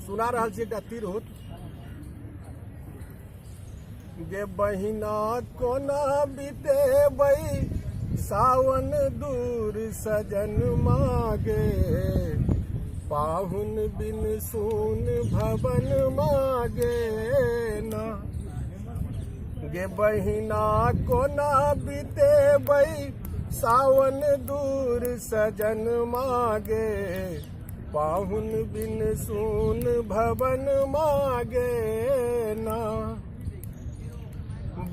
सुना रहा तिरहुत गे बहिना कोना बीते बई सावन दूर सजन मागे पाहुन बिन सून भवन मागे ना गे बहिना कोना बीते बई सावन दूर सजन मागे पाहुन बिन सून भवन मागे ना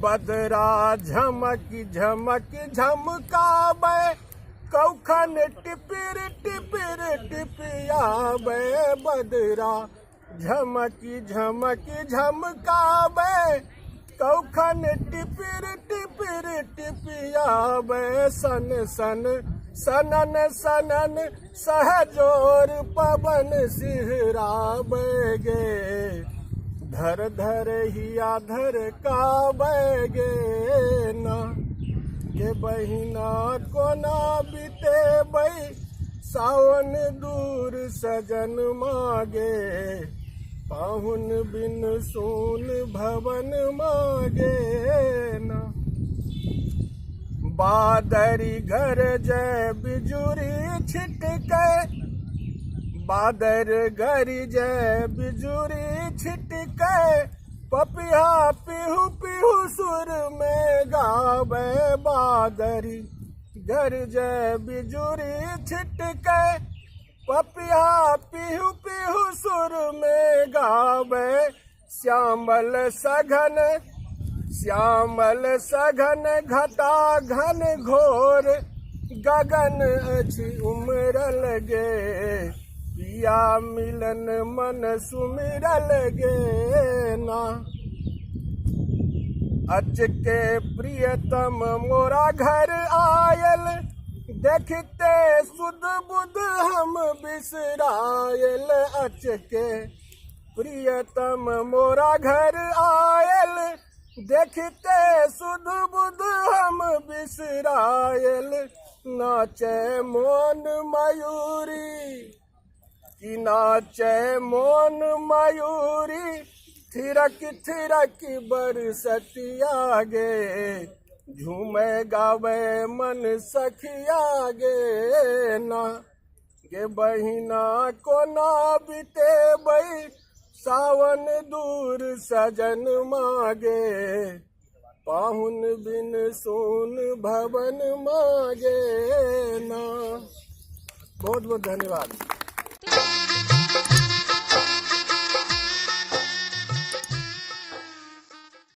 बदरा झमक झमक झमकाबे कौखन टिपिर टिपिर टिपियाबे बदरा झमक झमक झमकाबे कौखन टिपिर टिपिर टिपियाबे सन सन सनन सनन सहजोर पवन सिहराबे गे धर धर हिया धर काबे ना गे बहिना कोना बीते बई सावन दूर सजन मागे पाहुन बिन सून भवन मागे ना बादरी घर जय बिजुरी छिटके बादर गरी जय बिजुरी छिटके पपिया पिहू पिहू सुर में गावे बादरी घर जय बिजुरी छिटके पपिया पिहू पिहू सुर में गावे श्यामल सघन घटा घन घोर गगन अछि उमरल गे पिया मिलन मन सुमिरल गे ना अच के प्रियतम मोरा घर आयल देखते सुध बुध हम बिसरायल अच के प्रियतम मोरा घर आयल देखते सुध बुध हम बिसरायल नाचे मोन मयूरी कि नाचे मोन मयूरी थिरक थिरक बरसतिया गे झूमे गावे मन सखिया गे ना गे बहिना कोना बीते बई सावन दूर सजन मागे पाहुन बिन सून भवन मागे ना। बहुत बहुत धन्यवाद।